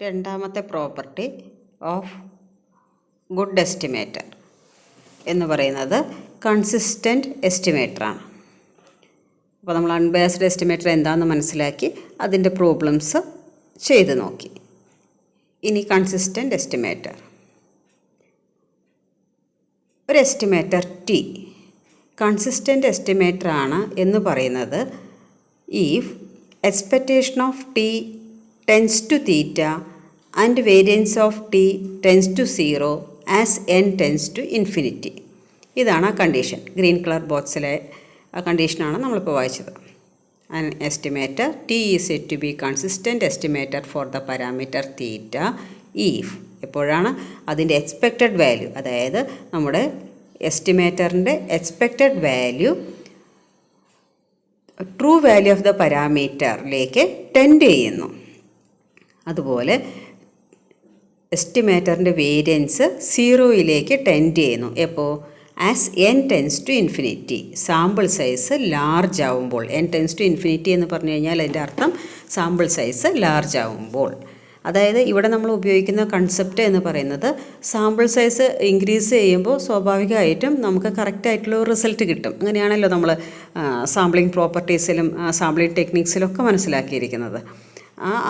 രണ്ടാമത്തെ property of good estimator എന്ന് പറയുന്നത് കൺസിസ്റ്റൻറ്റ് എസ്റ്റിമേറ്ററാണ്. അപ്പോൾ നമ്മൾ അൺബയാസ്ഡ് എസ്റ്റിമേറ്റർ എന്താണെന്ന് മനസ്സിലാക്കി അതിൻ്റെ പ്രോബ്ലംസ് ചെയ്ത് നോക്കി. ഇനി കൺസിസ്റ്റൻറ്റ് എസ്റ്റിമേറ്റർ. ഒരു എസ്റ്റിമേറ്റർ ടി കൺസിസ്റ്റൻറ്റ് എസ്റ്റിമേറ്റർ ആണ് എന്ന് പറയുന്നത് if expectation of t tends to theta and variance of t tends to 0 as n tends to infinity. ഇതാണ് ആ കണ്ടീഷൻ. ഗ്രീൻ കളർ ബോക്സിലെ ആ കണ്ടീഷനാണ് നമ്മളിപ്പോൾ വായിച്ചത്. An estimator t is said to be consistent estimator for the parameter theta if എപ്പോഴാണ് അതിൻ്റെ expected value, അതായത് നമ്മുടെ എസ്റ്റിമേറ്ററിൻ്റെ expected value true value of the പാരാമീറ്ററിലേക്ക് ടെൻഡ് ചെയ്യുന്നു. അതുപോലെ എസ്റ്റിമേറ്ററിൻ്റെ വേരിയൻസ് 0യിലേക്ക് ടെൻഡ് ചെയ്യുന്നു. എപ്പോൾ? As n tends to infinity. Sample size large ആവുമ്പോൾ. n ടെൻസ് ടു ഇൻഫിനിറ്റി എന്ന് പറഞ്ഞു കഴിഞ്ഞാൽ അതിൻ്റെ അർത്ഥം സാമ്പിൾ സൈസ് ലാർജ് ആവുമ്പോൾ. അതായത് ഇവിടെ നമ്മൾ ഉപയോഗിക്കുന്ന കൺസെപ്റ്റ് എന്ന് പറയുന്നത് സാമ്പിൾ സൈസ് ഇൻക്രീസ് ചെയ്യുമ്പോൾ സ്വാഭാവികമായിട്ടും നമുക്ക് കറക്റ്റായിട്ടുള്ള റിസൾട്ട് കിട്ടും. അങ്ങനെയാണല്ലോ നമ്മൾ സാമ്പിളിംഗ് പ്രോപ്പർട്ടീസിലും സാമ്പിളിംഗ് ടെക്നിക്സിലൊക്കെ മനസ്സിലാക്കിയിരിക്കുന്നത്.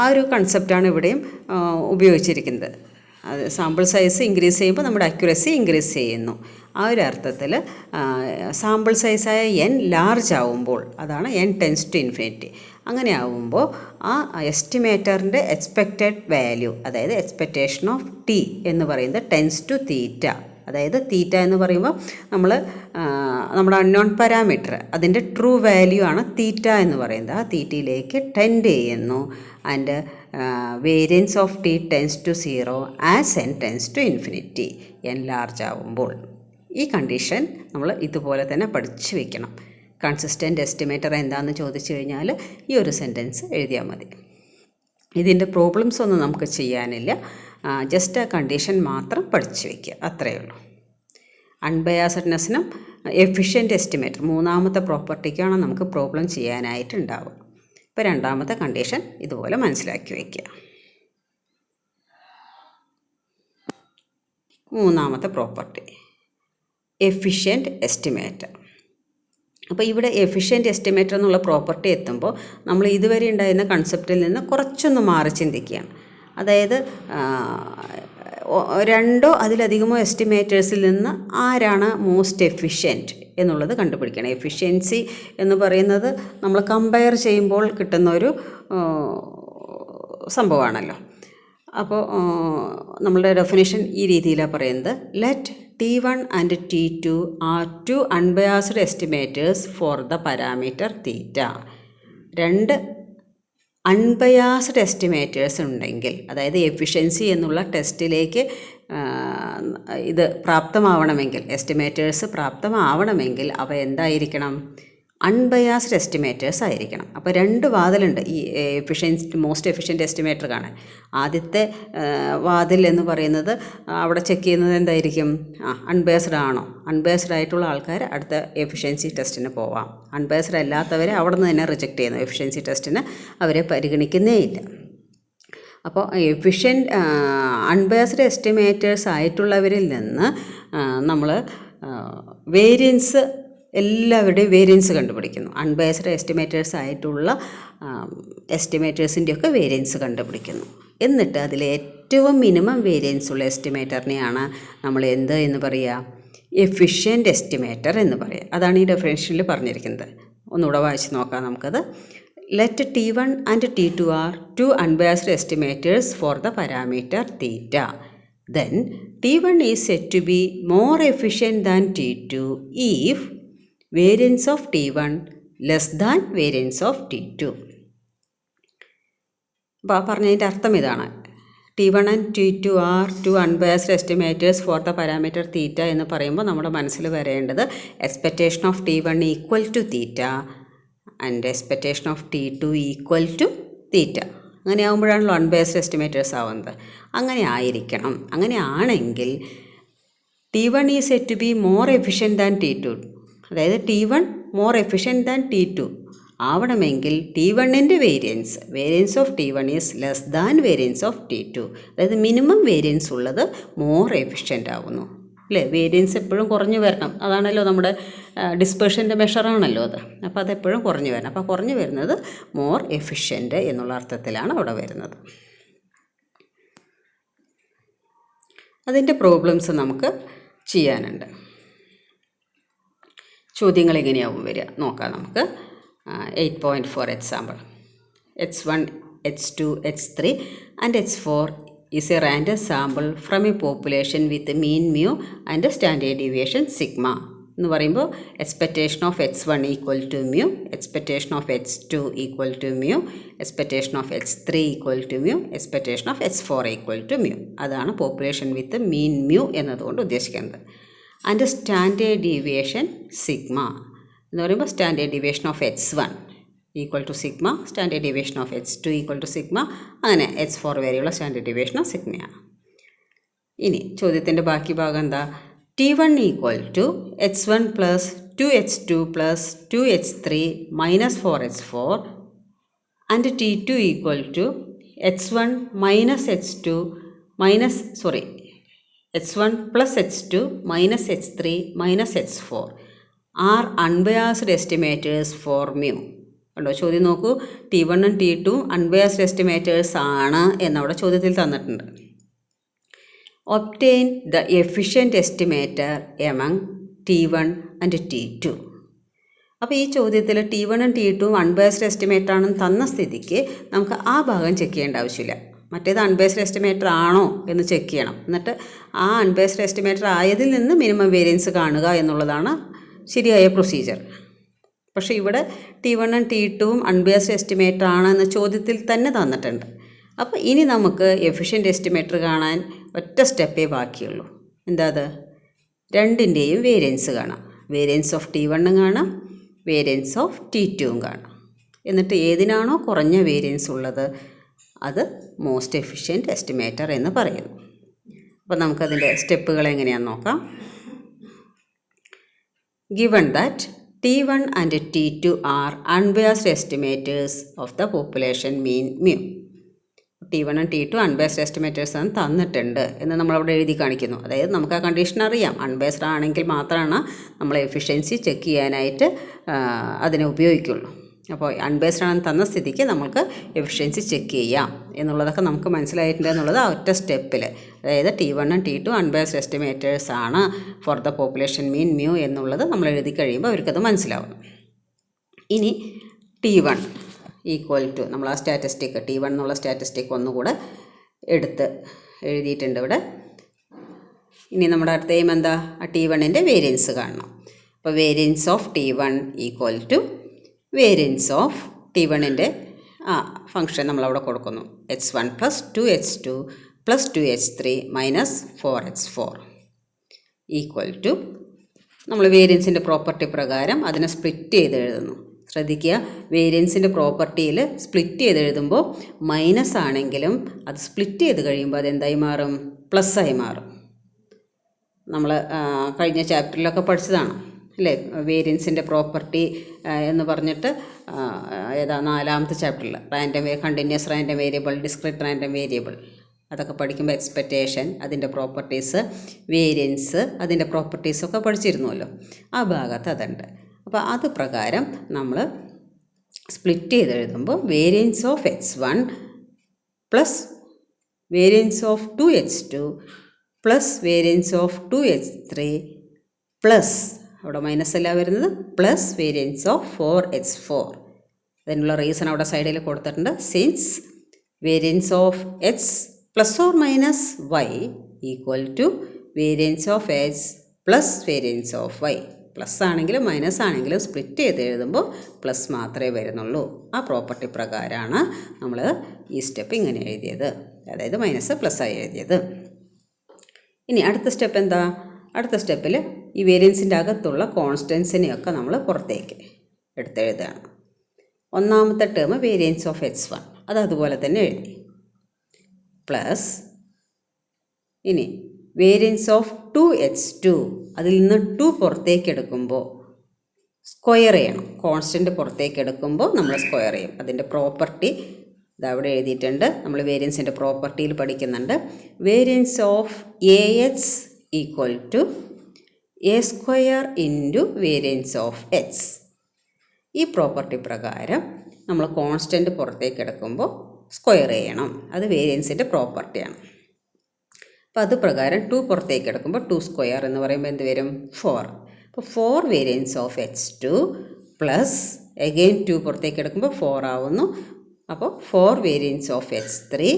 ആ ഒരു കൺസെപ്റ്റാണ് ഇവിടെയും ഉപയോഗിച്ചിരിക്കുന്നത്. അത് സാമ്പിൾ സൈസ് ഇൻക്രീസ് ചെയ്യുമ്പോൾ നമ്മുടെ അക്യുറസി ഇൻക്രീസ് ചെയ്യുന്നു. ആ ഒരു അർത്ഥത്തിൽ സാമ്പിൾ സൈസായ n ലാർജ് ആവുമ്പോൾ, അതാണ് n ടെൻസ് ടു ഇൻഫിനിറ്റി. അങ്ങനെ ആവുമ്പോൾ ആ എസ്റ്റിമേറ്ററിൻ്റെ എക്സ്പെക്റ്റഡ് വാല്യൂ, അതായത് എക്സ്പെക്റ്റേഷൻ ഓഫ് ടി എന്ന് പറയുന്നത് ടെൻസ് ടു തീറ്റ. അതായത് തീറ്റ എന്ന് പറയുമ്പോൾ നമ്മുടെ അൺനോൺ പാരാമീറ്റർ അതിൻ്റെ ട്രൂ വാല്യൂ ആണ് തീറ്റ എന്ന് പറയുന്നത്. ആ തീറ്റയിലേക്ക് ടെൻഡ് ചെയ്യുന്നു. And variance of T tends to 0 as n tends to infinity. n large ആവുമ്പോൾ. ഈ കണ്ടീഷൻ നമ്മൾ ഇതുപോലെ തന്നെ പഠിച്ചു വയ്ക്കണം. കൺസിസ്റ്റൻറ്റ് എസ്റ്റിമേറ്റർ എന്താണെന്ന് ചോദിച്ചു കഴിഞ്ഞാൽ ഈ ഒരു സെൻറ്റൻസ് എഴുതിയാൽ മതി. ഇതിൻ്റെ പ്രോബ്ലംസ് ഒന്നും നമുക്ക് ചെയ്യാനില്ല. ജസ്റ്റ് ആ കണ്ടീഷൻ മാത്രം പഠിച്ചു വയ്ക്കുക, അത്രയേ ഉള്ളൂ. അൺബയാസ്ഡ്നെസ്സിനും എഫിഷ്യൻറ്റ് എസ്റ്റിമേറ്റർ മൂന്നാമത്തെ പ്രോപ്പർട്ടിക്കാണ് നമുക്ക് പ്രോബ്ലം ചെയ്യാനായിട്ടുണ്ടാവും. ഇപ്പോൾ രണ്ടാമത്തെ കണ്ടീഷൻ ഇതുപോലെ മനസ്സിലാക്കി വയ്ക്കുക. മൂന്നാമത്തെ പ്രോപ്പർട്ടി എഫിഷ്യൻറ്റ് എസ്റ്റിമേറ്റർ. അപ്പോൾ ഇവിടെ എഫിഷ്യൻറ്റ് എസ്റ്റിമേറ്റർ എന്നുള്ള പ്രോപ്പർട്ടി എത്തുമ്പോൾ നമ്മൾ ഇതുവരെ ഉണ്ടായിരുന്ന കൺസെപ്റ്റിൽ നിന്ന് കുറച്ചൊന്ന് മാറി ചിന്തിക്കുകയാണ്. അതായത് രണ്ടോ അതിലധികമോ എസ്റ്റിമേറ്റേഴ്സിൽ നിന്ന് ആരാണ് മോസ്റ്റ് എഫിഷ്യൻറ്റ് എന്നുള്ളത് കണ്ടുപിടിക്കണം. എഫിഷ്യൻസി എന്ന് പറയുന്നത് നമ്മൾ കമ്പയർ ചെയ്യുമ്പോൾ കിട്ടുന്ന ഒരു സംഭവമാണല്ലോ. അപ്പോൾ നമ്മളുടെ ഡെഫിനിഷൻ ഈ രീതിയിലാണ് പറയുന്നത്. Let T1 and T2 are two unbiased estimators for the parameter theta. രണ്ട് അൺബയാസ്ഡ് എസ്റ്റിമേറ്റേഴ്സ് ഉണ്ടെങ്കിൽ, അതായത് എഫിഷ്യൻസി എന്നുള്ള ടെസ്റ്റിലേക്ക് ഇത് പ്രാപ്തമാവണമെങ്കിൽ, എസ്റ്റിമേറ്റേഴ്സ് പ്രാപ്തമാവണമെങ്കിൽ അവ എന്തായിരിക്കണം? അൺബയാസ്ഡ് എസ്റ്റിമേറ്റേഴ്സ് ആയിരിക്കണം. അപ്പോൾ രണ്ട് വാതിലുണ്ട് ഈ മോസ്റ്റ് എഫിഷ്യൻറ്റ് എസ്റ്റിമേറ്റർ കാണാൻ. ആദ്യത്തെ വാതിൽ എന്ന് പറയുന്നത് അവിടെ ചെക്ക് ചെയ്യുന്നത് എന്തായിരിക്കും? അൺബയാസ്ഡ് ആണോ? അൺബയാസ്ഡ് ആയിട്ടുള്ള ആൾക്കാർ അടുത്ത എഫിഷ്യൻസി ടെസ്റ്റിന് പോവാം. അൺബയാസ്ഡ് അല്ലാത്തവരെ അവിടെ നിന്ന് തന്നെ റിജക്റ്റ് ചെയ്യുന്നു. എഫിഷ്യൻസി ടെസ്റ്റിന് അവരെ പരിഗണിക്കുന്നേ ഇല്ല. അപ്പോൾ അൺബയാസ്ഡ് എസ്റ്റിമേറ്റേഴ്സ് ആയിട്ടുള്ളവരിൽ നിന്ന് നമ്മൾ വേരിയൻസ്, എല്ലാവരുടെയും വേരിയൻസ് കണ്ടുപിടിക്കുന്നു. അൺബയാസ്ഡ് എസ്റ്റിമേറ്റേഴ്സ് ആയിട്ടുള്ള എസ്റ്റിമേറ്റേഴ്സിൻ്റെയൊക്കെ വേരിയൻസ് കണ്ടുപിടിക്കുന്നു. എന്നിട്ട് അതിൽ ഏറ്റവും മിനിമം വേരിയൻസ് ഉള്ള എസ്റ്റിമേറ്ററിനെയാണ് നമ്മൾ എന്ത് എന്ന് പറയുക? എഫിഷ്യൻറ്റ് എസ്റ്റിമേറ്റർ എന്ന് പറയുക. അതാണ് ഈ ഡെഫിനിഷനിൽ പറഞ്ഞിരിക്കുന്നത്. ഒന്നുകൂടെ വായിച്ച് നോക്കാം നമുക്കത്. Let T1 and T2 are two unbiased estimators for the parameter theta. Then T1 is said to be more efficient than T2 if variance of T1 less than variance of T2. അപ്പോൾ പറഞ്ഞതിൻ്റെ അർത്ഥം ഇതാണ്. T1 and T2 are two unbiased estimators for the parameter theta എന്ന് പറയുമ്പോൾ നമ്മുടെ മനസ്സിൽ വരേണ്ടത് expectation of T1 equal to theta and expectation of T2 equal to theta. അങ്ങനെ ആകുമ്പോഴാണല്ലോ അൺബയാസ്ഡ് എസ്റ്റിമേറ്റേഴ്സ് ആവുന്നത്. അങ്ങനെ ആയിരിക്കണം. അങ്ങനെ ആണെങ്കിൽ T1 is said to be more efficient than T2. അതായത് T1 more efficient than T2 ആവണമെങ്കിൽ T1ൻ്റെ variance of T1 is less than variance of T2. അതായത് മിനിമം വേരിയൻസ് ഉള്ളത് മോർ എഫിഷ്യൻ്റ് ആവുന്നു അല്ലേ. വേരിയൻസ് എപ്പോഴും കുറഞ്ഞു വരണം, അതാണല്ലോ നമ്മുടെ ഡിസ്പേർഷൻ്റെ മെഷറാണല്ലോ അത്. അപ്പോൾ അതെപ്പോഴും കുറഞ്ഞു വരണം. അപ്പോൾ കുറഞ്ഞു വരുന്നത് മോർ എഫിഷ്യൻ്റ് എന്നുള്ള അർത്ഥത്തിലാണ് അവിടെ വരുന്നത്. അതിൻ്റെ പ്രോബ്ലംസ് നമുക്ക് ചെയ്യാനുണ്ട്. ചോദ്യങ്ങൾ എങ്ങനെയാവും വരിക നോക്കാം നമുക്ക്. 8.4 example. H1, H2, H3 and H4 is a random sample from a population with mean mu and standard deviation sigma. എന്ന് പറയുമ്പോൾ expectation of H1 equal to mu, expectation of H2 equal to mu, expectation of H3 equal to mu, expectation of H4 equal to mu. അതാണ് population with mean mu എന്നതുകൊണ്ട് ഉദ്ദേശിക്കുന്നത്. And standard deviation sigma എന്ന് പറയുമ്പോൾ standard deviation of H1 equal to sigma, standard deviation of H2 equal to sigma, അങ്ങനെ H4 വരെയുള്ള standard deviation of സിഗ്മയാണ്. ഇനി ചോദ്യത്തിൻ്റെ ബാക്കി ഭാഗം എന്താ? T1 equal to H1 plus 2H2 plus 2H3 minus 4H4 and T2 equal to H1 minus H2 H1 plus H2 minus H3 minus H4 are unbiased estimators for mu. കണ്ടോ ചോദ്യം നോക്കൂ, T1 ഉം T2 unbiased estimators ആണ് എന്നവിടെ ചോദ്യത്തിൽ തന്നിട്ടുണ്ട്. Obtain the efficient estimator among T1 and T2. അപ്പോൾ ഈ ചോദ്യത്തിൽ T1 ഉം T2 അൺബയാസ്ഡ് എസ്റ്റിമേറ്റർ ആണെന്ന് തന്ന സ്ഥിതിക്ക് നമുക്ക് ആ ഭാഗം ചെക്ക് ചെയ്യേണ്ട ആവശ്യമില്ല. മറ്റേത് അൺബേസ്ഡ് എസ്റ്റിമേറ്റർ ആണോ എന്ന് ചെക്ക് ചെയ്യണം. എന്നിട്ട് ആ അൺബേസ്ഡ് എസ്റ്റിമേറ്റർ ആയതിൽ നിന്ന് മിനിമം വേരിയൻസ് കാണുക എന്നുള്ളതാണ് ശരിയായ പ്രൊസീജിയർ. പക്ഷേ ഇവിടെ T1 ഉം T2 അൺബേസ്ഡ് എസ്റ്റിമേറ്റർ ആണെന്ന് ചോദ്യത്തിൽ തന്നെ തന്നിട്ടുണ്ട്. അപ്പോൾ ഇനി നമുക്ക് എഫിഷ്യൻ്റ് എസ്റ്റിമേറ്റർ കാണാൻ ഒറ്റ സ്റ്റെപ്പേ ബാക്കിയുള്ളൂ. എന്താ അത്? രണ്ടിൻ്റെയും വേരിയൻസ് കാണാം. വേരിയൻസ് ഓഫ് T1 കാണാം, വേരിയൻസ് ഓഫ് T2 കാണാം. എന്നിട്ട് ഏതിനാണോ കുറഞ്ഞ വേരിയൻസ് ഉള്ളത് അത് മോസ്റ്റ് എഫിഷ്യൻറ്റ് എസ്റ്റിമേറ്റർ എന്ന് പറയുന്നു. അപ്പോൾ നമുക്കതിൻ്റെ സ്റ്റെപ്പുകൾ എങ്ങനെയാണെന്ന് നോക്കാം. Given that T1 and T2 are unbiased estimators of the population mean mu. T1 ഉം T2 അൺബേസ്ഡ് എസ്റ്റിമേറ്റേഴ്സ് ആണ് തന്നിട്ടുണ്ട് എന്ന് നമ്മളവിടെ എഴുതി കാണിക്കുന്നു. അതായത് നമുക്ക് ആ കണ്ടീഷൻ അറിയാം, അൺബേസ്ഡ് ആണെങ്കിൽ മാത്രമാണ് നമ്മൾ എഫിഷ്യൻസി ചെക്ക് ചെയ്യാനായിട്ട് അതിനെ ഉപയോഗിക്കുള്ളൂ. അപ്പോൾ അൺബേസ്ഡ് ആണെന്ന് തന്ന സ്ഥിതിക്ക് നമുക്ക് എഫിഷ്യൻസി ചെക്ക് ചെയ്യാം എന്നുള്ളതൊക്കെ നമുക്ക് മനസ്സിലായിട്ടുണ്ട് എന്നുള്ളത് ആ ഒറ്റ സ്റ്റെപ്പിൽ. അതായത് T1 ഉം T2 അൺബേസ്ഡ് എസ്റ്റിമേറ്റേഴ്സ് ആണ് four the population mean mu എന്നുള്ളത് നമ്മൾ എഴുതി കഴിയുമ്പോൾ അവർക്കത് മനസ്സിലാവും. ഇനി T1 ഈക്വൽ ടു നമ്മൾ ആ സ്റ്റാറ്റിസ്റ്റിക് T1 എന്നുള്ള സ്റ്റാറ്റിസ്റ്റിക് ഒന്നുകൂടെ എടുത്ത് എഴുതിയിട്ടുണ്ട് ഇവിടെ. ഇനി നമ്മുടെ അടുത്ത എയിം എന്താ? ആ T1ൻ്റെ വേരിയൻസ് കാണണം. അപ്പോൾ variance of T1 equal to variance of T1ൻ്റെ ഫംഗ്ഷൻ നമ്മളവിടെ കൊടുക്കുന്നു. H1 plus 2H2 plus 2H3 minus 4H4 equal to നമ്മൾ വേരിയൻസിൻ്റെ പ്രോപ്പർട്ടി പ്രകാരം അതിനെ സ്പ്ലിറ്റ് ചെയ്ത് എഴുതുന്നു. ശ്രദ്ധിക്കുക, വേരിയൻസിൻ്റെ പ്രോപ്പർട്ടിയിൽ സ്പ്ലിറ്റ് ചെയ്ത് എഴുതുമ്പോൾ മൈനസ് ആണെങ്കിലും അത് സ്പ്ലിറ്റ് ചെയ്ത് കഴിയുമ്പോൾ അതെന്തായി മാറും? പ്ലസ് ആയി മാറും. നമ്മൾ കഴിഞ്ഞ ചാപ്റ്ററിലൊക്കെ പഠിച്ചതാണ് അല്ലേ? വേരിയൻസിൻ്റെ പ്രോപ്പർട്ടി എന്ന് പറഞ്ഞിട്ട് ഏതാ 4ാമത്തെ ചാപ്റ്ററിൽ continuous random variable, discrete random variable അതൊക്കെ പഠിക്കുമ്പോൾ എക്സ്പെക്റ്റേഷൻ, അതിൻ്റെ പ്രോപ്പർട്ടീസ്, വേരിയൻസ്, അതിൻ്റെ പ്രോപ്പർട്ടീസൊക്കെ പഠിച്ചിരുന്നുവല്ലോ. ആ ഭാഗത്ത് അതുണ്ട്. അപ്പോൾ അത് പ്രകാരം നമ്മൾ സ്പ്ലിറ്റ് ചെയ്ത് എഴുതുമ്പോൾ variance of H1 plus variance of 2H2 plus variance of 2H3 plus അവിടെ മൈനസ് അല്ല വരുന്നത് പ്ലസ് വേരിയൻസ് ഓഫ് 4H4. അതിനുള്ള റീസൺ അവിടെ സൈഡിൽ കൊടുത്തിട്ടുണ്ട്. Since variance of H plus or minus Y equal to variance of H plus variance of Y. Plus ആണെങ്കിലും minus ആണെങ്കിലും split ചെയ്ത് എഴുതുമ്പോൾ പ്ലസ് മാത്രമേ വരുന്നുള്ളൂ. ആ പ്രോപ്പർട്ടി പ്രകാരമാണ് നമ്മൾ ഈ സ്റ്റെപ്പ് ഇങ്ങനെ എഴുതിയത്, അതായത് മൈനസ് പ്ലസ് ആയി എഴുതിയത്. ഇനി അടുത്ത സ്റ്റെപ്പ് എന്താ? അടുത്ത സ്റ്റെപ്പിൽ ഈ വേരിയൻസിൻ്റെ അകത്തുള്ള കോൺസ്റ്റൻസിനെയൊക്കെ നമ്മൾ പുറത്തേക്ക് എടുത്തെഴുതുകയാണ്. ഒന്നാമത്തെ ടേം വേരിയൻസ് ഓഫ് H1 അത് അതുപോലെ തന്നെ എഴുതി. പ്ലസ് ഇനി വേരിയൻസ് ഓഫ് 2H2 അതിൽ നിന്ന് 2 പുറത്തേക്ക് എടുക്കുമ്പോൾ സ്ക്വയർ ചെയ്യണം. കോൺസ്റ്റൻറ്റ് പുറത്തേക്ക് എടുക്കുമ്പോൾ നമ്മൾ സ്ക്വയർ ചെയ്യും. അതിൻ്റെ പ്രോപ്പർട്ടി ഇതവിടെ എഴുതിയിട്ടുണ്ട്. നമ്മൾ വേരിയൻസിൻ്റെ പ്രോപ്പർട്ടിയിൽ പഠിക്കുന്നുണ്ട്. Variance of A H equal to A square into variance of H. ഈ പ്രോപ്പർട്ടി പ്രകാരം നമ്മൾ കോൺസ്റ്റൻറ്റ് പുറത്തേക്ക് എടുക്കുമ്പോൾ സ്ക്വയർ ചെയ്യണം. അത് വേരിയൻസിൻ്റെ പ്രോപ്പർട്ടിയാണ്. അപ്പോൾ അത് പ്രകാരം 2 പുറത്തേക്ക് എടുക്കുമ്പോൾ 2 സ്ക്വയർ എന്ന് പറയുമ്പോൾ എന്ത് വരും? 4. അപ്പോൾ 4 variance of H2 plus again 2 പുറത്തേക്ക് എടുക്കുമ്പോൾ 4 ആവുന്നു. അപ്പോൾ 4 വേരിയൻസ് ഓഫ് H3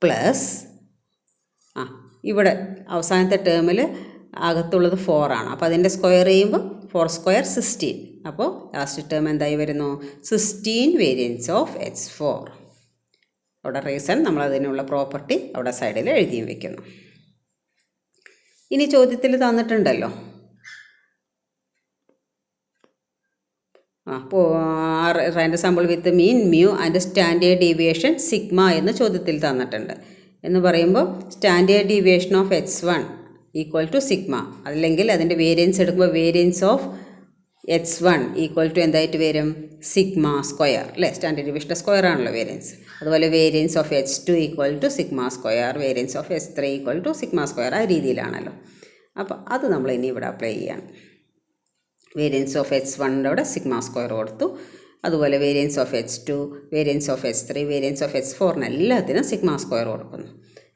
പ്ലസ് ഇവിടെ അവസാനത്തെ ടേമിൽ അകത്തുള്ളത് 4 ആണ്. അപ്പോൾ അതിൻ്റെ സ്ക്വയർ ചെയ്യുമ്പോൾ 4 സ്ക്വയർ 16. അപ്പോൾ ലാസ്റ്റ് ടേം എന്തായി വരുന്നു? 16 വേരിയൻസ് ഓഫ് H4. അവിടെ റീസൺ നമ്മൾ അതിനുള്ള പ്രോപ്പർട്ടി അവിടെ സൈഡിൽ എഴുതിയും വെക്കുന്നു. ഇനി ചോദ്യത്തിൽ തന്നിട്ടുണ്ടല്ലോ, random sample with mean mu and standard deviation sigma എന്ന് ചോദ്യത്തിൽ തന്നിട്ടുണ്ട്. എന്ന് പറയുമ്പോൾ standard deviation of H1 equal to sigma, അല്ലെങ്കിൽ അതിൻ്റെ വേരിയൻസ് എടുക്കുമ്പോൾ variance of H1 equal to എന്തായിട്ട് വരും? സിഗ്മ സ്ക്വയർ അല്ലേ? സ്റ്റാൻഡേർഡ് ഡീവിയേഷൻ്റെ സ്ക്വയർ ആണല്ലോ വേരിയൻസ്. അതുപോലെ variance of H2 equal to sigma square, variance of H3 equal to sigma square. ആ രീതിയിലാണല്ലോ. അപ്പോൾ അത് നമ്മൾ ഇനി ഇവിടെ അപ്ലൈ ചെയ്യാം. വേരിയൻസ് ഓഫ് H1ൻ്റെ അവിടെ സിഗ്മ സ്ക്വയർ കൊടുത്തു. അതുപോലെ variance of H2, variance of H3, variance of H4 എല്ലാത്തിനും സിഗ്മ സ്ക്വയർ കൊടുക്കുന്നു.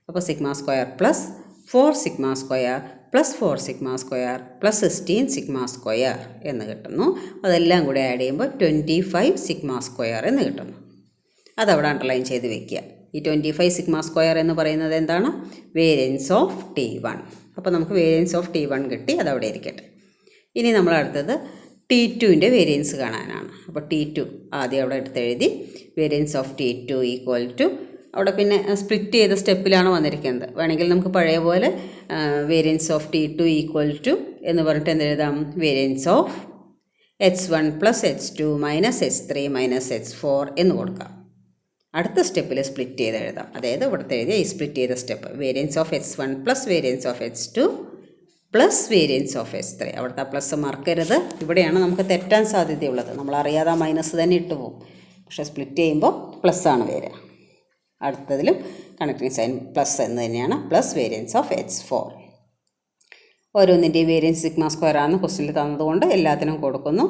അപ്പോൾ sigma square plus 4 sigma square plus 4 sigma square plus 16 sigma square എന്ന് കിട്ടുന്നു. അതെല്ലാം കൂടെ ആഡ് ചെയ്യുമ്പോൾ 25 സിഗ്മ സ്ക്വയർ എന്ന് കിട്ടുന്നു. അതവിടെ അണ്ടർലൈൻ ചെയ്ത് വെക്കുക. ഈ 25 സിഗ്മ സ്ക്വയർ എന്ന് പറയുന്നത് എന്താണ്? Variance of T1. അപ്പോൾ നമുക്ക് വേരിയൻസ് ഓഫ് T1 കിട്ടി. അതവിടെ ഇരിക്കട്ടെ. ഇനി നമ്മൾ അടുത്തത് T2ൻ്റെ വേരിയൻസ് കാണാനാണ്. അപ്പോൾ T2 ആദ്യം അവിടെ എടുത്തെഴുതി. Variance of T2 equal to, അവിടെ പിന്നെ സ്പ്ലിറ്റ് ചെയ്ത സ്റ്റെപ്പിലാണ് വന്നിരിക്കുന്നത്. വേണമെങ്കിൽ നമുക്ക് പഴയ പോലെ variance of T2 equal to എന്ന് പറഞ്ഞിട്ട് എന്തെഴുതാം? Variance of H1 plus H2 minus H3 minus H4 എന്ന് കൊടുക്കാം. അടുത്ത സ്റ്റെപ്പിൽ സ്പ്ലിറ്റ് ചെയ്ത് എഴുതാം. അതായത് ഇവിടുത്തെ എഴുതിയ ഈ സ്പ്ലിറ്റ് ചെയ്ത step variance of H1 plus variance of H2 plus variance of H3. അവിടുത്തെ പ്ലസ് മറക്കരുത്. ഇവിടെയാണ് നമുക്ക് തെറ്റാൻ സാധ്യതയുള്ളത്. നമ്മളറിയാതെ മൈനസ് തന്നെ ഇട്ട് പോകും. പക്ഷേ സ്പ്ലിറ്റ് ചെയ്യുമ്പോൾ പ്ലസ് ആണ് വരിക. അടുത്തതിലും കണക്റ്റിംഗ് സൈൻ പ്ലസ് എന്ന് തന്നെയാണ്. Plus variance of H4. ഓരോന്നിൻ്റെയും വേരിയൻസ് സിഗ്മ സ്ക്വയർ ആണെന്ന് ക്വസ്റ്റ്യനിൽ തന്നതുകൊണ്ട് എല്ലാത്തിനും കൊടുക്കുന്നു.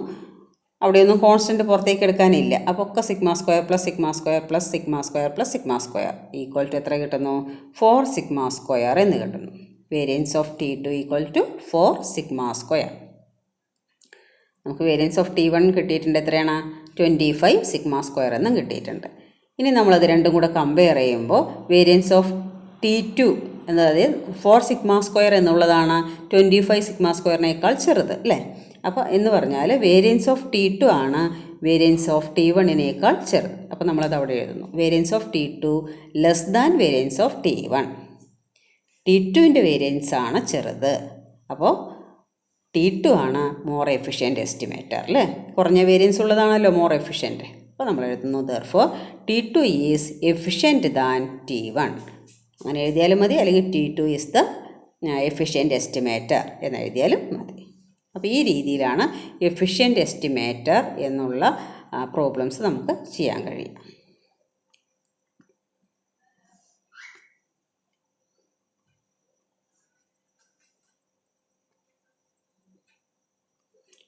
അവിടെയൊന്നും കോൺസ്റ്റൻറ്റ് പുറത്തേക്ക് എടുക്കാനില്ല. അപ്പോൾ ഒക്കെ sigma square plus sigma square plus sigma square plus sigma square equal to എത്ര കിട്ടുന്നു? 4 സിഗ്മ സ്ക്വയർ എന്ന് കിട്ടുന്നു. Variance of T2 equal to 4 sigma square. നമുക്ക് വേരിയൻസ് ഓഫ് T1 കിട്ടിയിട്ടുണ്ട്. എത്രയാണ്? 25 സിഗ്മ സ്ക്വയർ എന്നും കിട്ടിയിട്ടുണ്ട്. ഇനി നമ്മളത് രണ്ടും കൂടെ കമ്പയർ ചെയ്യുമ്പോൾ വേരിയൻസ് ഓഫ് T2 അതായത് 4 സിഗ്മ സ്ക്വയർ എന്നുള്ളതാണ് 25 സിഗ്മ സ്ക്വയറിനേക്കാൾ ചെറുത് അല്ലേ? അപ്പോൾ എന്ന് പറഞ്ഞാൽ വേരിയൻസ് ഓഫ് T2 ആണ് വേരിയൻസ് ഓഫ് T1-നേക്കാൾ ചെറുത്. അപ്പോൾ നമ്മളത് അവിടെ എഴുതുന്നു. Variance of T2 less than variance of T1. T2ൻ്റെ വേരിയൻസ് ആണ് ചെറുത്. അപ്പോൾ T2 ആണ് മോർ എഫിഷ്യൻറ്റ് എസ്റ്റിമേറ്റർ അല്ലേ? കുറഞ്ഞ വേരിയൻസ് ഉള്ളതാണല്ലോ മോർ എഫിഷ്യൻറ്റ്. അപ്പോൾ നമ്മൾ എഴുതുന്നു therefore T2 is efficient than T1. അങ്ങനെ എഴുതിയാലും മതി, അല്ലെങ്കിൽ T2 is the efficient estimator എന്ന് എഴുതിയാലും മതി. അപ്പോൾ ഈ രീതിയിലാണ് എഫിഷ്യൻറ്റ് എസ്റ്റിമേറ്റർ എന്നുള്ള പ്രോബ്ലംസ് നമുക്ക് ചെയ്യാൻ കഴിയും.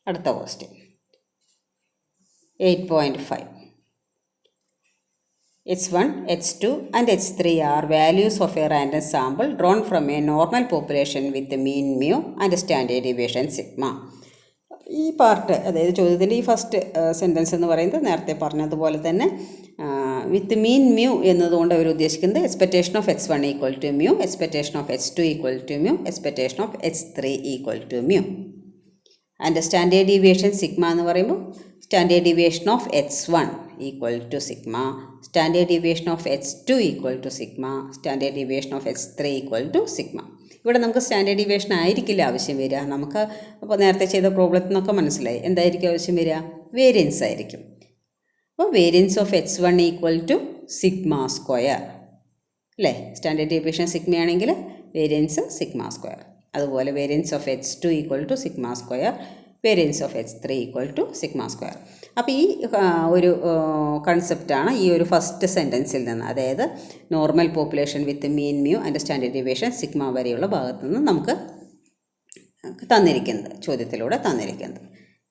അടുത്ത question 8.5. H1, H2 and H3 are values of a random sample drawn from a normal population with the mean mu and standard deviation sigma. ഈ പാർട്ട്, അതായത് ചോദ്യത്തിൻ്റെ ഈ ഫസ്റ്റ് സെൻറ്റൻസ് എന്ന് പറയുന്നത് നേരത്തെ പറഞ്ഞതുപോലെ തന്നെ വിത്ത് മീൻ മ്യൂ എന്നതുകൊണ്ട് അവർ ഉദ്ദേശിക്കുന്നത് expectation of H1 equal to mu, expectation of H2 equal to mu, expectation of H3 equal to mu. And standard deviation sigma എന്ന് പറയുമ്പോൾ standard deviation of H1 equal to sigma, standard deviation of H2 equal to sigma, standard deviation of H3 equal to sigma. ഇവിടെ നമുക്ക് standard deviation ആയിരിക്കില്ല ആവശ്യം വരിക. നമുക്ക് അപ്പോൾ നേരത്തെ ചെയ്ത പ്രോബ്ലത്തിൽ നിന്നൊക്കെ മനസ്സിലായി എന്തായിരിക്കും ആവശ്യം വരിക? വേരിയൻസ് ആയിരിക്കും. അപ്പോൾ variance of H1 equal to sigma square അല്ലേ? സ്റ്റാൻഡേർഡ് ഡീവിയേഷൻ സിഗ്മ ആണെങ്കിൽ വേരിയൻസ് സിഗ്മ സ്ക്വയർ. അതുപോലെ variance of H2 equal to sigma square, variance of H3 equal to sigma square. അപ്പോൾ ഈ ഒരു കൺസെപ്റ്റാണ് ഈ ഒരു ഫസ്റ്റ് സെൻറ്റൻസിൽ നിന്ന്, അതായത് normal population with mean mu and standard deviation sigma വരെയുള്ള ഭാഗത്തു നിന്ന് നമുക്ക് തന്നിരിക്കുന്നത്, ചോദ്യത്തിലൂടെ തന്നിരിക്കുന്നത്.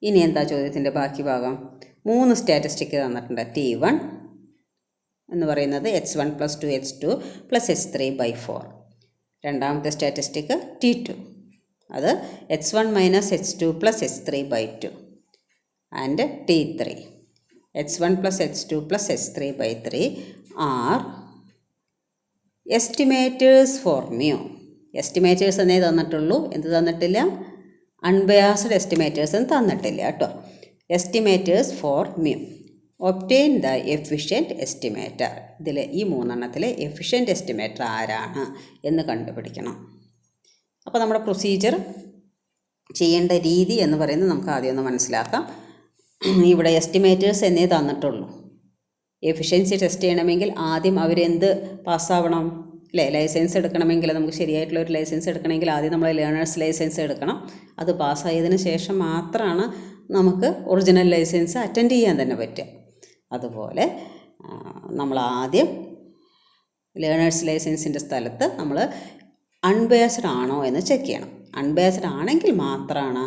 ഇനി എന്താ ചോദ്യത്തിൻ്റെ ബാക്കി ഭാഗം? 3 സ്റ്റാറ്റിസ്റ്റിക് തന്നിട്ടുണ്ട്. T1 എന്ന് പറയുന്നത് H1 + 2H2 + H3/4. രണ്ടാമത്തെ സ്റ്റാറ്റിസ്റ്റിക് T2, അത് H1 - H2 + H3/2. And T3 H1 + H2 + H3/3 are estimators for mu. Estimators എന്നേ തന്നിട്ടുള്ളൂ, എന്ത് തന്നിട്ടില്ല? അൺബയാസ്ഡ് എസ്റ്റിമേറ്റേഴ്സ് എന്ന് തന്നിട്ടില്ല കേട്ടോ. Estimators for mu. Obtain the efficient estimator. ഇതിൽ ഈ 3 എഫിഷ്യൻറ്റ് എസ്റ്റിമേറ്റർ ആരാണ് എന്ന് കണ്ടുപിടിക്കണം. അപ്പോൾ നമ്മുടെ പ്രൊസീജിയർ ചെയ്യേണ്ട രീതി എന്ന് പറയുന്നത് നമുക്ക് ആദ്യം ഒന്ന് മനസ്സിലാക്കാം. ഇവിടെ എസ്റ്റിമേറ്റേഴ്സ് എന്നേ തന്നിട്ടുള്ളൂ. എഫിഷ്യൻസി ടെസ്റ്റ് ചെയ്യണമെങ്കിൽ ആദ്യം അവരെന്ത് പാസ്സാവണം? ലൈസൻസ് എടുക്കണമെങ്കിൽ, നമുക്ക് ശരിയായിട്ടുള്ള ഒരു ലൈസൻസ് എടുക്കണമെങ്കിൽ ആദ്യം നമ്മൾ ലേണേഴ്സ് ലൈസൻസ് എടുക്കണം. അത് പാസ്സായതിനു ശേഷം മാത്രമാണ് നമുക്ക് ഒറിജിനൽ ലൈസൻസ് അറ്റൻഡ് ചെയ്യാൻ തന്നെ പറ്റുക. അതുപോലെ നമ്മൾ ആദ്യം ലേണേഴ്സ് ലൈസൻസിൻ്റെ സ്ഥലത്ത് നമ്മൾ അൺബയാസ്ഡ് ആണോ എന്ന് ചെക്ക് ചെയ്യണം. അൺബയാസ്ഡ് ആണെങ്കിൽ മാത്രമാണ്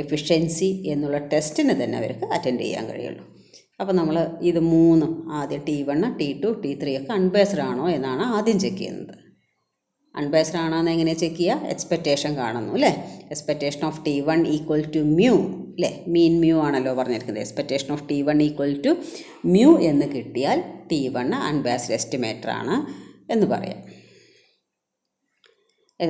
എഫിഷ്യൻസി എന്നുള്ള ടെസ്റ്റിന് തന്നെ അവർക്ക് അറ്റൻഡ് ചെയ്യാൻ കഴിയുള്ളൂ. അപ്പോൾ നമ്മൾ ഇത് 3 ആദ്യം T1, T2, T3 ഒക്കെ അൺബയാസ്ഡ് ആണോ എന്നാണ് ആദ്യം ചെക്ക് ചെയ്യുന്നത്. അൺബയാസ്ഡ് ആണോ എന്ന് എങ്ങനെ ചെക്ക് ചെയ്യുക? എക്സ്പെക്റ്റേഷൻ കാണുന്നു അല്ലേ? Expectation of T1 equal to mu അല്ലേ? മീൻ മ്യൂ ആണല്ലോ പറഞ്ഞിരിക്കുന്നത്. Expectation of T1 equal to mu എന്ന് കിട്ടിയാൽ T1 അൺബയാസ്ഡ് എസ്റ്റിമേറ്റർ ആണ് എന്ന് പറയാം.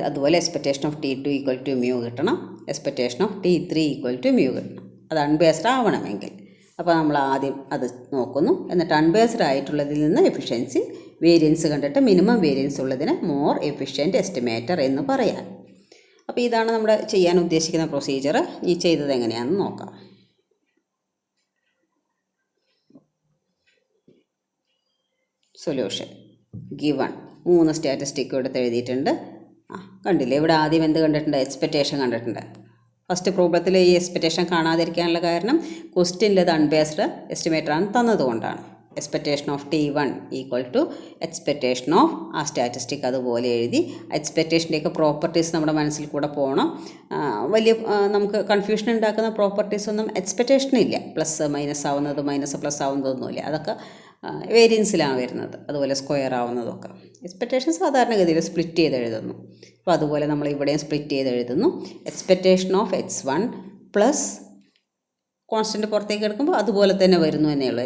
അതുപോലെ expectation of T2 equal to mu കിട്ടണം. Expectation of T3 equal to mu കിട്ടണം. അത് അൺബയാസ്ഡ് ആവണമെങ്കിൽ. അപ്പോൾ നമ്മൾ ആദ്യം അത് നോക്കുന്നു. എന്നിട്ട് അൺബയാസ്ഡ് ആയിട്ടുള്ളതിൽ നിന്ന് എഫിഷ്യൻസി വേരിയൻസ് കണ്ടിട്ട് മിനിമം വേരിയൻസ് ഉള്ളതിന് മോർ എഫിഷ്യൻറ്റ് എസ്റ്റിമേറ്റർ എന്ന് പറയാം. അപ്പോൾ ഇതാണ് നമ്മുടെ ചെയ്യാൻ ഉദ്ദേശിക്കുന്ന പ്രൊസീജിയർ. ഈ ചെയ്തത് എങ്ങനെയാണെന്ന് നോക്കാം. സൊല്യൂഷൻ ഗിവൺ 3 സ്റ്റാറ്റിസ്റ്റിക്കും എടുത്ത് എഴുതിയിട്ടുണ്ട്. കണ്ടില്ലേ, ഇവിടെ ആദ്യം എന്ത് കണ്ടിട്ടുണ്ട്? എക്സ്പെക്റ്റേഷൻ കണ്ടിട്ടുണ്ട്. ഫസ്റ്റ് പ്രോബ്ലത്തിൽ ഈ എക്സ്പെക്റ്റേഷൻ കാണാതിരിക്കാനുള്ള കാരണം ക്വസ്റ്റ്യനിൽ അത് അൺബേസ്ഡ് എസ്റ്റിമേറ്ററാണ് തന്നതുകൊണ്ടാണ്. Expectation of T1 equal to expectation of ആ സ്റ്റാറ്റിസ്റ്റിക് അതുപോലെ എഴുതി. എക്സ്പെക്റ്റേഷൻ്റെയൊക്കെ പ്രോപ്പർട്ടീസ് നമ്മുടെ മനസ്സിൽ കൂടെ പോകണം. വലിയ നമുക്ക് കൺഫ്യൂഷൻ ഉണ്ടാക്കുന്ന പ്രോപ്പർട്ടീസ് ഒന്നും എക്സ്പെക്റ്റേഷനില്ല. പ്ലസ് മൈനസ് ആവുന്നത്, മൈനസ് പ്ലസ് ആവുന്നതൊന്നുമില്ല. അതൊക്കെ വേരിയൻസിലാണ് വരുന്നത്. അതുപോലെ സ്ക്വയർ ആവുന്നതൊക്കെ. എക്സ്പെക്റ്റേഷൻ സാധാരണഗതിയിൽ സ്പ്ലിറ്റ് ചെയ്ത് എഴുതുന്നു. അപ്പോൾ അതുപോലെ നമ്മൾ ഇവിടെയും സ്പ്ലിറ്റ് ചെയ്ത് എഴുതുന്നു. Expectation of H1 plus constant പുറത്തേക്ക് എടുക്കുമ്പോൾ അതുപോലെ തന്നെ വരുന്നു എന്നേ ഉള്ളൂ.